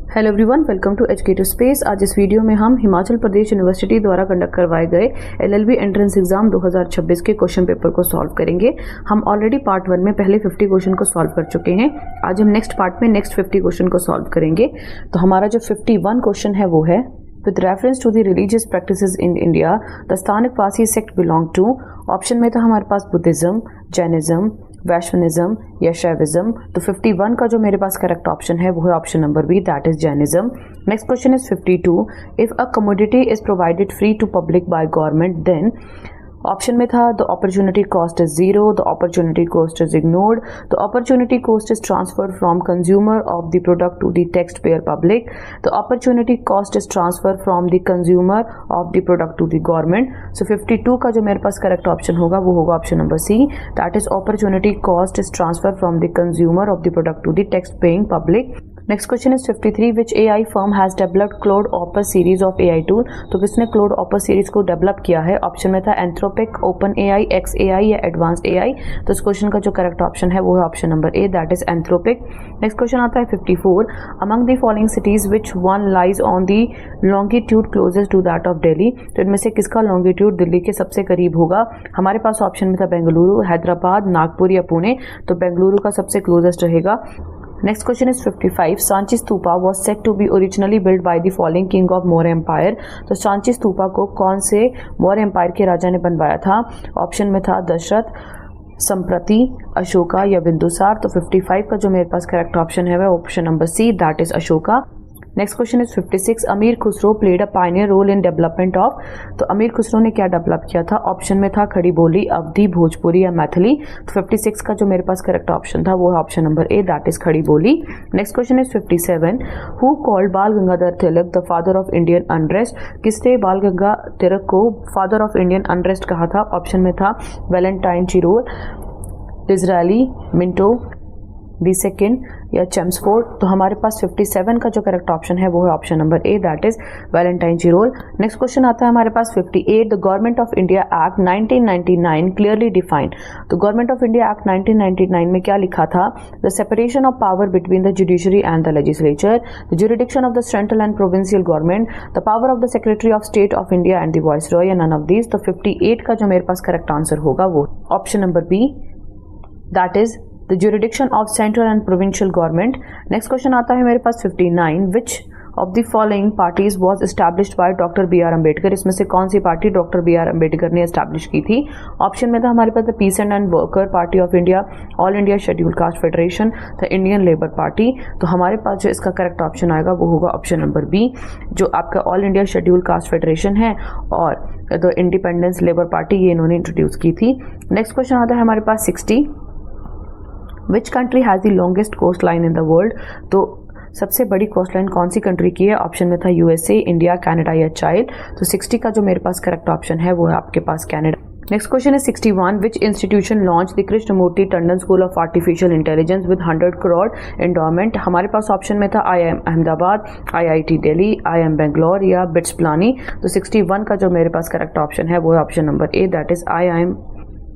Hello everyone, welcome to educative space. आज इस video में हम हिमाचल प्रदेश यूनिवर्सिटी द्वारा कंडक्ट करवाए गए एलएलबी एंट्रेंस एग्जाम 2026 के क्वेश्चन पेपर को सॉल्व करेंगे। हम ऑलरेडी पार्ट 1 में पहले 50 क्वेश्चन को सॉल्व कर चुके हैं। आज हम नेक्स्ट पार्ट में नेक्स्ट 50 क्वेश्चन को सॉल्व करेंगे। तो हमारा जो 51 क्वेश्चन है वो है, with reference to the religious practices in India the Sthanakvasi sect belong to. Option में था हमारे पास बुद्धिज्म, जैनिज्म, वैष्णविज्म या शैविज्म। तो 51 का जो मेरे पास करेक्ट ऑप्शन है वो है option number B, that is Jainism. Next question is 52, if a commodity is provided free to public by government then. Option में था the opportunity cost is zero, the opportunity cost is ignored, the opportunity cost is transferred from consumer of the product to the taxpayer public, the opportunity cost is transfer from the consumer of the product to the government. So 52 का जो मेरे पास correct option होगा वो होगा option number C, that is opportunity cost is transfer from the consumer of the product to the tax paying public. Next question is 53, which AI firm has developed Claude Opus series of AI tool. तो किसने Claude Opus series को develop किया है? Option में था Anthropic, open AI, XAI या advanced AI। तो इस क्वेश्चन का जो करेक्ट ऑप्शन है वो है option number A, that is Anthropic. Next question आता है 54, among the following cities which one lies on the longitude closest to that of Delhi. तो इनमें से किसका लॉन्गिट्यूड दिल्ली के सबसे करीब होगा? हमारे पास ऑप्शन में था बेंगलुरु, हैदराबाद, नागपुर या पुणे। तो बेंगलुरु का सबसे क्लोजेस्ट रहेगा। Next question is 55. Sanchi Stupa was said to be originally built by the falling king of Maurya Empire. तो सांची स्तूपा को कौन से मौर्य एम्पायर के राजा ने बनवाया था? ऑप्शन में था दशरथ, संप्रति, अशोका या बिंदुसार। तो 55 का जो मेरे पास करेक्ट ऑप्शन है वह option number C, that is Ashoka. Next question is 56, Amir Khusro played a pioneer role in development of. तो अमीर खुसरो ने क्या डेवलप किया था? ऑप्शन में था खड़ी बोली, अवधी, भोजपुरी या मैथिली। तो 56 का जो मेरे पास करेक्ट ऑप्शन था वो है option number A, that is Khari Boli. Next question is 57, who called Bal Gangadhar Tilak the father of Indian unrest. किसने बाल गंगाधर तिलक को फादर ऑफ इंडियन अनरेस्ट कहा था? ऑप्शन में था Valentine Chirol, Disraeli, Minto the second या चेम्सफोर्ड। तो हमारे पास 57 का जो करेक्ट ऑप्शन है वो है option number A, that is Valentine Chirol. Next question आता है हमारे पास 58, the government of India act 1999 clearly defined. तो गवर्नमेंट ऑफ इंडिया एक्ट 1999 में क्या लिखा था? The separation of power between the judiciary and the legislature, the jurisdiction of the central and provincial government, the power of the secretary of state of India and the viceroy या none of these. तो 58 का जो मेरे पास correct answer होगा वो option number B, that is the jurisdiction of central and provincial government. Next question आता है मेरे पास 59, which of the following parties was established by doctor B.R. Ambedkar. इसमें से कौन सी पार्टी डॉक्टर B.R. अम्बेडकर ने एस्टैब्लिश की थी? ऑप्शन में था हमारे पास the Peasant and Worker Party of India, All India Scheduled Caste Federation, the Indian Labour Party. तो हमारे पास जो इसका करेक्ट ऑप्शन आएगा वो होगा ऑप्शन नंबर बी, जो आपका all India Scheduled Caste federation है और द इंडिपेंडेंस लेबर पार्टी, ये इन्होंने इंट्रोड्यूस की थी। नेक्स्ट क्वेश्चन आता है हमारे पास 60, which country has the longest coast line in the world. तो सबसे बड़ी कोस्ट लाइन कौन सी कंट्री की है? ऑप्शन में था यूएसए, इंडिया, कनाडा या चाइल्ड। तो 60 का जो मेरे पास करेक्ट ऑप्शन है वो है आपके पास Canada. Next question is 61, which institution launch the Krishnamurthy Tandon School of Artificial Intelligence with 100 crore endowment. हमारे पास ऑप्शन में था IIM Ahmedabad, IIT Delhi, IIM Bangalore या बिट्स पिलानी। तो 61 का जो मेरे पास करेक्ट ऑप्शन है वो है option number A, that is IIM।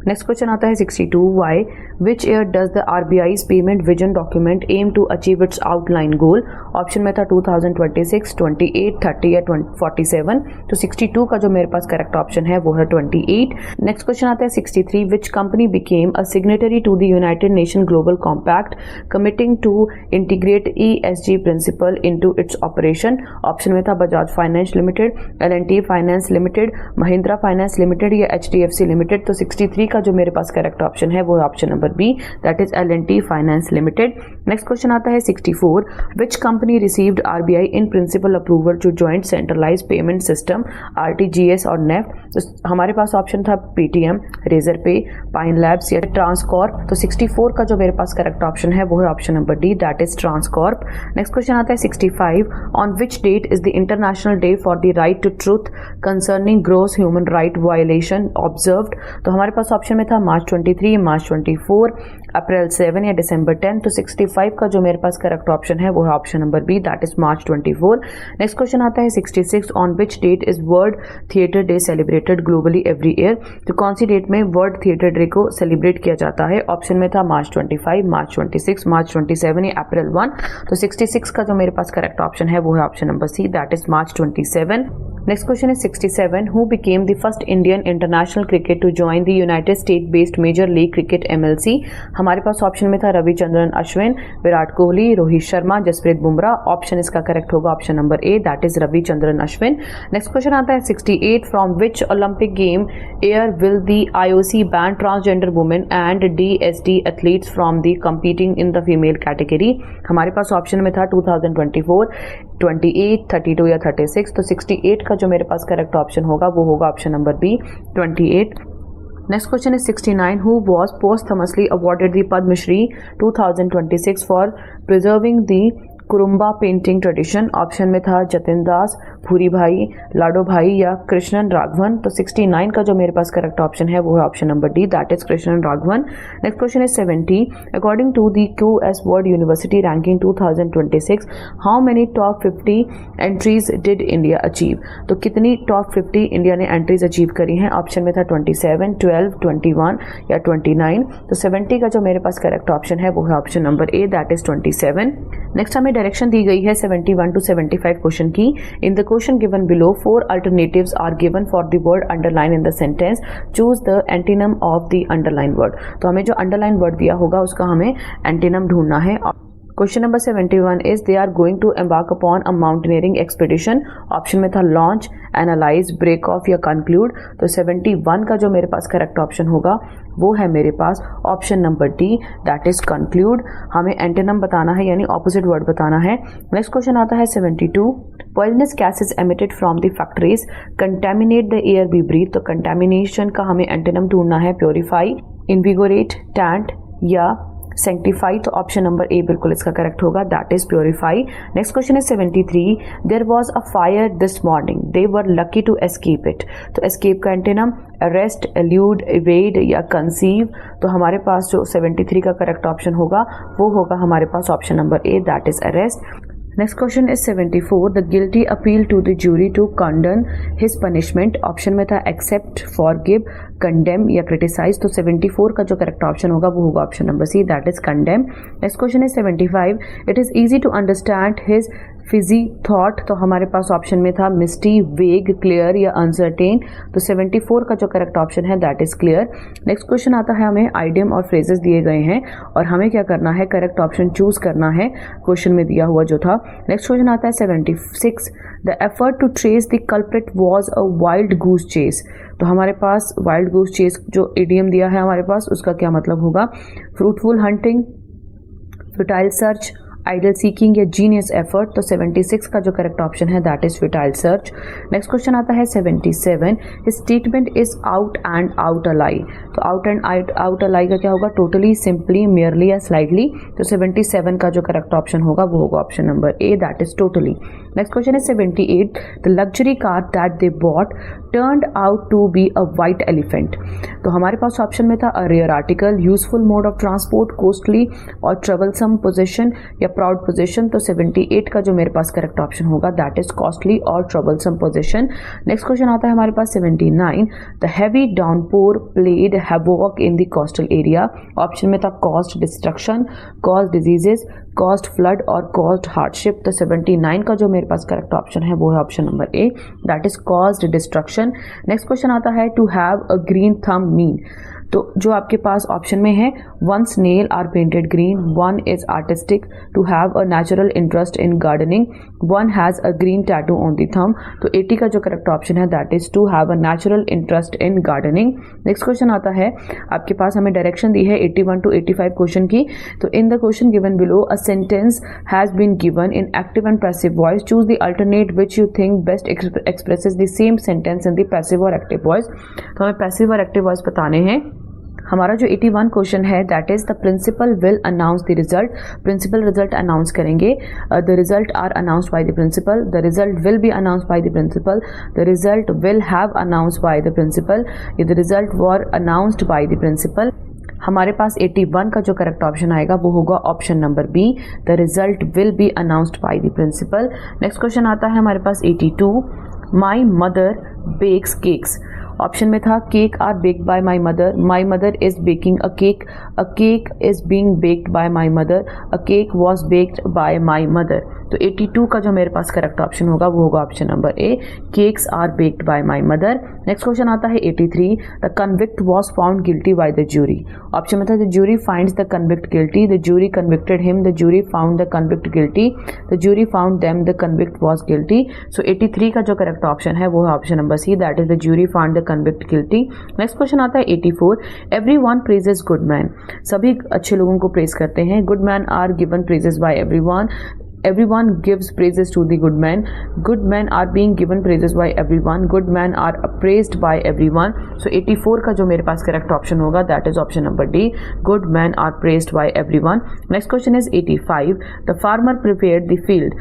Next question आता है 62, by which year does the RBI's payment vision document aim to achieve its outline goal. Option में था 2026, 28, 30 या 47। तो 62 का जो मेरे पास करेक्ट ऑप्शन है वो है 28। नेक्स्ट क्वेश्चन आता है 63, which company became a signatory to the united nation global compact committing to integrate ESG principle into its operation. Option में था Bajaj finance limited, L&T finance limited, Mahindra finance limited या HDFC limited. तो 63 का जो मेरे पास करेक्ट ऑप्शन है वो है option number B, that is L&T finance limited. Next question आता है 64, which company received RBI in principle approval to joint centralise payment system RTGS और नेफ्ट। तो हमारे पास ऑप्शन था Paytm, Razorpay, Pine Labs या ट्रांसकॉर्प। तो 64 का जो मेरे पास करेक्ट ऑप्शन है वो है option number D, that is Transcorp. Next question आता है 65, on which date is the International Day for the Right to Truth concerning gross human right violation observed. तो हमारे पास ऑप्शन में था मार्च 23, मार्च 24, अप्रैल 7 या दिसंबर 10। तो 65 का जो मेरे पास करेक्ट ऑप्शन है वो है option number B, that is March 24। Next question आता है 66, on which date is world theatre day celebrated globally every year. तो कौन सी डेट में वर्ल्ड थिएटर डे को सेलिब्रेट किया जाता है। ऑप्शन में था मार्च 25, मार्च 26, मार्च 27 या अप्रैल 1। तो 66 का जो मेरे पास करेक्ट ऑप्शन है वो है option number C, that is March 27। Next question is 67. Who became the first Indian international cricket to join the United States-based Major League Cricket (MLC)? हमारे पास ऑप्शन में था रविचंद्रन अश्विन, विराट कोहली, रोहित शर्मा, जसप्रीत बुमराह। ऑप्शन इसका करेक्ट होगा option number A, that is Ravichandran Ashwin. Next question आता है 68. From which Olympic game air will the IOC ban transgender women and DSD athletes from the competing in the female category. हमारे पास option में था 2024, 28, 32 या 36। तो 68 का जो मेरे पास करेक्ट ऑप्शन होगा वो होगा option number B, 28। Next question is 69. Who was posthumously awarded the Padma Shri 2026 for preserving the Kurumba painting tradition. Option में था जतिन दास, भूरी भाई, लाडो भाई या कृष्णन राघवन। तो 69 का जो मेरे पास करेक्ट ऑप्शन है वो है option number D, that is Krishnan Raghavan. Next question is 70. According to the QS world university ranking 2026, how many top 50 entries did India achieve. तो कितनी टॉप 50 इंडिया ने एंट्रीज अचीव करी हैं। ऑप्शन में था 27, 12, 21 या 29। तो 70 का जो मेरे पास करेक्ट ऑप्शन है वो है option number A, that is 27। Next हमें डायरेक्शन दी गई है 71 to 75 क्वेश्चन की। In the question given below 4 alternatives are given for the word underline in the sentence, choose the antonym of the underline word. तो हमें जो underline word दिया होगा उसका हमें एंटीनम ढूंढना है। Question number 71 is they are going to embark upon a mountaineering expedition. Option में था लॉन्च, एनालाइज, ब्रेक ऑफ या कंक्लूड। तो 71 का जो मेरे पास करेक्ट ऑप्शन होगा वो है मेरे पास option number D, that is conclude. हमें एंटीनम बताना है यानी ऑपोजिट वर्ड बताना है। नेक्स्ट क्वेश्चन आता है 72. Poisonous gases emitted from the factories contaminate the air we breathe. तो कंटेमिनेशन का हमें एंटीनम ढूंढना है प्योरीफाई, इनविगोरेट, टैंट या सेंक्टिफाई। तो ऑप्शन नंबर ए बिल्कुल इसका करेक्ट होगा, that is purify. Next question is 73. There was a fire this morning, they were lucky to escape it. तो एस्केप का एंटीनम अरेस्ट, एल्यूड, इवेड या कंसीव। तो हमारे पास जो 73 का करेक्ट ऑप्शन होगा वो होगा हमारे पास option number A, that is arrest. Next question is 74. The guilty appeal to the jury to condone his punishment. Option में था एक्सेप्ट, फॉरगिव, कंडेम या क्रिटिसाइज। तो 74 का जो करेक्ट ऑप्शन होगा वो होगा option number C, that is condemn. Next question is 75. It is easy to understand his fuzzy thought. तो हमारे पास ऑप्शन में था मिस्टी, वेग, क्लियर या अनसर्टेन। तो 74 का जो करेक्ट ऑप्शन है that is clear. Next question आता है हमें आइडियम और फ्रेजेस दिए गए हैं और हमें क्या करना है, करेक्ट ऑप्शन चूज करना है क्वेश्चन में दिया हुआ जो था। नेक्स्ट क्वेश्चन आता है 76. The effort to trace the culprit was a wild goose chase. तो हमारे पास वाइल्ड गूस चेस जो इडियम दिया है हमारे पास उसका क्या मतलब होगा, fruitful hunting, fertile search, idle seeking या जीनियस एफर्ट। तो 76 का जो करेक्ट ऑप्शन है that is fertile search. Next question आता है 77. His statement is out and out a lie. तो आउट एंड आउट अ लाई का क्या होगा, टोटली, सिंपली, मियरली या स्लाइटली। तो 77 का जो करेक्ट ऑप्शन होगा वो होगा option number A, that is totally. Next question is 78. The luxury car that they bought turned out to be a white elephant. तो हमारे पास ऑप्शन में था a rare article, useful mode of transport, costly और troublesome position या proud position. तो 78 का जो मेरे पास करेक्ट ऑप्शन होगा दैट इज कॉस्टली और ट्रबलसम पोजीशन। नेक्स्ट क्वेश्चन आता है हमारे पास 79. The heavy downpour played havoc in the coastal area. Option में था cost destruction, cost diseases, cost flood और कॉस्ट हार्डशिप। तो 79 का जो मेरे पास करेक्ट ऑप्शन है वो है option number A, that is cost destruction. Next question आता है to have a green thumb mean. तो जो आपके पास ऑप्शन में है, one snail are painted green, one is artistic, to have a natural interest in gardening, one has a green tattoo on the thumb. तो 80 का जो करेक्ट ऑप्शन है that is to have a natural interest in gardening. Next question आता है आपके पास हमें direction दी है 81 to 85 question की। तो in the question given below a sentence has been given in active and passive voice, choose the alternate which you think best expresses the same sentence in the passive और active voice. तो हमें passive और active voice बताने हैं। हमारा जो 81 question है that is the principal will announce the result. Principal result announce करेंगे। The result are announced by the principal, the result will be announced by the principal, the result will have announced by the principal, the result were announced by the principal. हमारे पास 81 का जो correct option आएगा वो होगा option number B, the result will be announced by the principal. Next question आता है हमारे पास 82, my mother bakes cakes. Option में था cake are baked by my mother is baking a cake is being baked by my mother, a cake was baked by my mother. तो 82 का जो मेरे पास करेक्ट ऑप्शन होगा वो होगा option number A, cakes are baked by my mother. Next question आता है 83, the convict was found guilty by the jury. Option में था the jury finds the convict guilty, the jury convicted him, the jury found the convict guilty, the jury found them, the convict was guilty. So 83 का जो correct option है वो है option number C, that is the jury found the convict guilty. Next question आता है 84, everyone praises good man. सभी अच्छे लोगों को प्रेज करते हैं। Good man are given praises by everyone, everyone gives praises to the good men are being given praises by everyone, good men are appraised by everyone। so 84 का जो मेरे पास करेक्ट ऑप्शन होगा that is option number D, good men are praised by everyone। next question is 85, the farmer prepared the field,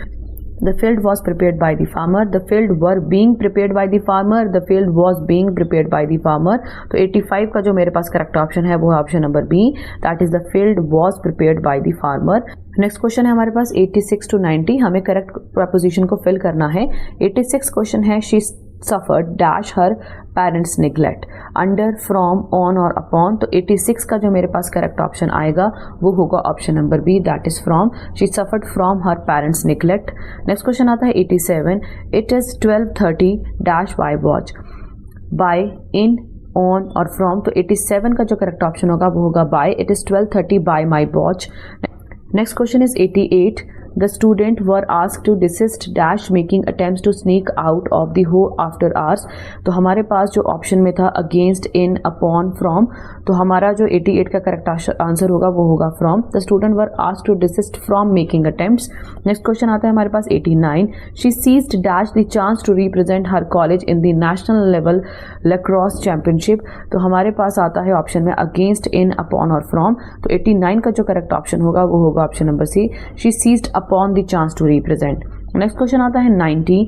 the field was prepared by the farmer, the field were being prepared by the farmer, the field was being prepared by the farmer। तो 85 का जो मेरे पास correct option है वो है option number B, that is the field was prepared by the farmer। Next question है हमारे पास 86 to 90, हमें करेक्ट प्रपोजिशन को फिल करना है। 86 क्वेश्चन है she suffered dash her parents neglect, under, from, on और upon। तो 86 का जो मेरे पास करेक्ट ऑप्शन आएगा वो होगा option number B, that is from, she suffered from her parents neglect। Next question आता है 87, it is 12:30 dash by watch, by, in, on और from। तो 87 का जो करेक्ट ऑप्शन होगा वो होगा by, it is 12:30 by my watch। Next question is 88, the student were asked to desist dash making attempts to sneak out of the hall after hours। तो हमारे पास जो ऑप्शन में था against, in, upon, from, तो हमारा जो 88 का correct answer होगा वो होगा from, the student were asked to desist from making attempts। Next question आता है हमारे पास 89, she seized dash the chance to represent her college in the national level lacrosse championship। तो हमारे पास आता है ऑप्शन में against, in, upon और from। तो 89 का जो करेक्ट ऑप्शन होगा वो होगा option number C, she seized upon the chance to represent। Next question आता है 90,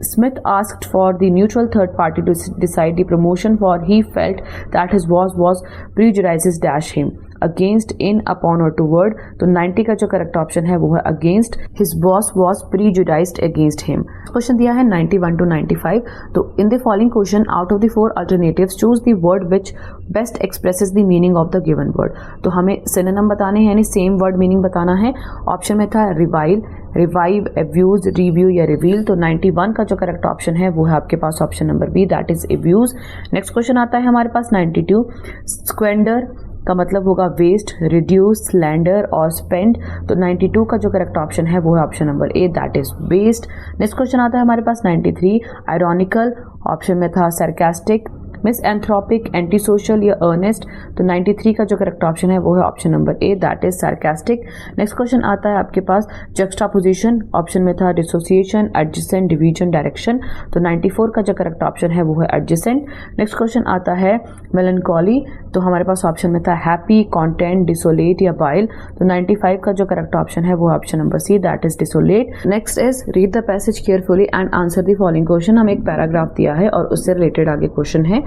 Smith asked for the neutral third party to decide the promotion for he felt that his boss was prejudices dash him, against, in, upon और toward. तो 90 का जो correct option है वो है against, his boss was prejudiced against him. Question दिया है 91 to 95, तो in the following question out of the 4 alternatives choose the word which best expresses the meaning of the given word. तो हमें synonym बताने हैं, यानी सेम वर्ड मीनिंग बताना है। ऑप्शन में था रिवाइल, रिवाइव, एब्यूज, रिव्यू या रिवील। तो 91 का जो करेक्ट ऑप्शन है वो है आपके पास option number B, that is abuse. Next question आता है हमारे पास 92, स्क्वेंडर का मतलब होगा वेस्ट, रिड्यूस, स्लैंडर और स्पेंड। तो 92 का जो करेक्ट ऑप्शन है वो है option number A, that is waste. Next question आता है हमारे पास 93, आयरॉनिकल, ऑप्शन में था सरकास्टिक, मिसएंथ्रोपिक, एंटी सोशल या अर्नेस्ट। तो 93 का जो करेक्ट ऑप्शन है वो है option number A, that is sarcastic. Next question आता है आपके पास जक्सटापोजिशन, ऑप्शन में था डिसोसिएशन, एडजेसेंट, डिवीजन, डायरेक्शन। तो 94 का जो करेक्ट ऑप्शन है वो है एडजेसेंट। नेक्स्ट क्वेश्चन आता है मेलनकॉली, तो हमारे पास ऑप्शन में था हैप्पी, कॉन्टेंट, डिसोलेट या बाइल। तो 95 का जो करेक्ट ऑप्शन है वो है option number C, that is desolate. Next is read the passage carefully and answer the following question. हमें एक पैराग्राफ दिया है और उससे रिलेटेड आगे क्वेश्चन है।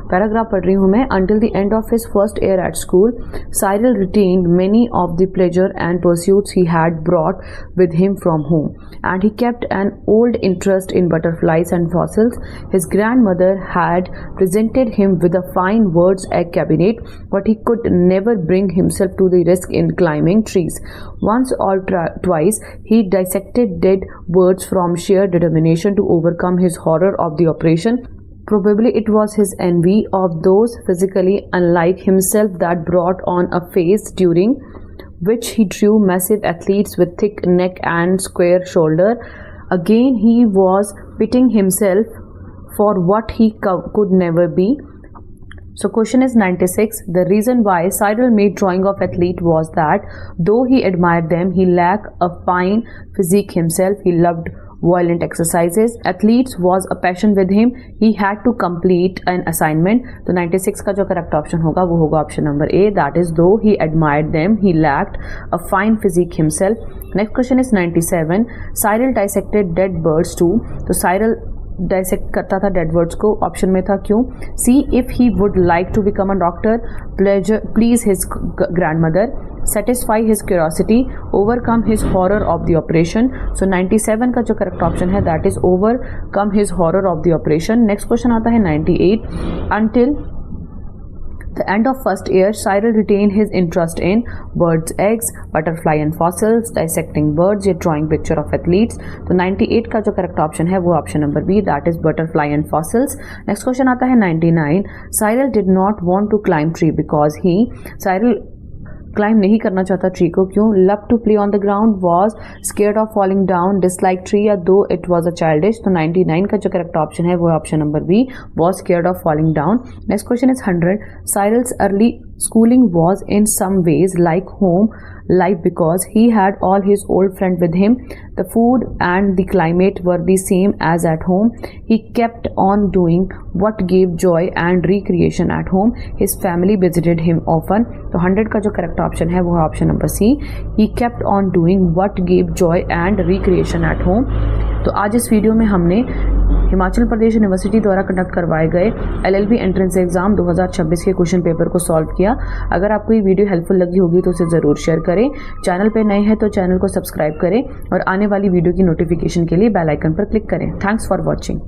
पैराग्राफ पढ़ रही हूँ मैं। Until the end of his first year at school, Cyril retained many of the pleasure and pursuits he had brought with him from home, and he kept an old interest in butterflies and fossils. His grandmother had presented him with a fine words egg cabinet, but he could never bring himself to the risk in climbing trees. Once or twice, he dissected dead birds from sheer determination to overcome his horror of the operation. Probably it was his envy of those physically unlike himself that brought on a phase during which he drew massive athletes with thick neck and square shoulder. Again, he was pitting himself for what he could never be. So question is 96. The reason why Cyril made drawing of athlete was that though he admired them, he lacked a fine physique himself. He loved violent exercises. Athletes was a passion with him. He had to complete an assignment. तो 96 का जो correct option होगा वो होगा option number A, that is though he admired them, he lacked a fine physique himself. Next question is 97. Cyril dissected dead birds too. तो Cyril dissect करता था dead birds को, ऑप्शन में था क्यों? C if he would like to become a doctor, please his grandmother, satisfy his curiosity, overcome his horror of the operation. So 97 का जो correct option है that is overcome his horror of the operation. Next question आता है 98. Until the end of first year, Cyril retained his interest in birds' eggs, butterfly and fossils, dissecting birds, या drawing picture of athletes. तो 98 का जो correct option है वो option number B, that is butterfly and fossils. Next question आता है 99. Cyril did not want to climb tree because he, Cyril climb नहीं करना चाहता ट्री को, क्यों? Love to play on the ground, was scared of falling down, dislike tree, या do it was a childish. तो 99 का जो करेक्ट ऑप्शन है वो option number B, was scared of falling down. Next question is 100. Cyril's early schooling was in some ways like home life because he had all his old friends with him. The food and the climate were the same as at home. He kept on doing what gave joy and recreation at home. His family visited him often. तो 100 का जो correct option है वो है option number C, he kept on doing what gave joy and recreation at home. तो आज इस video में हमने हिमाचल प्रदेश यूनिवर्सिटी द्वारा कंडक्ट करवाए गए LLB एंट्रेंस एग्जाम 2026 के क्वेश्चन पेपर को सॉल्व किया. अगर आपको ये वीडियो हेल्पफुल लगी होगी तो उसे ज़रूर शेयर करें. चैनल पे नए हैं तो चैनल को सब्सक्राइब करें और आने वाली वीडियो की नोटिफिकेशन के लिए बेल आइकन पर क्लिक करें. Thanks for watching.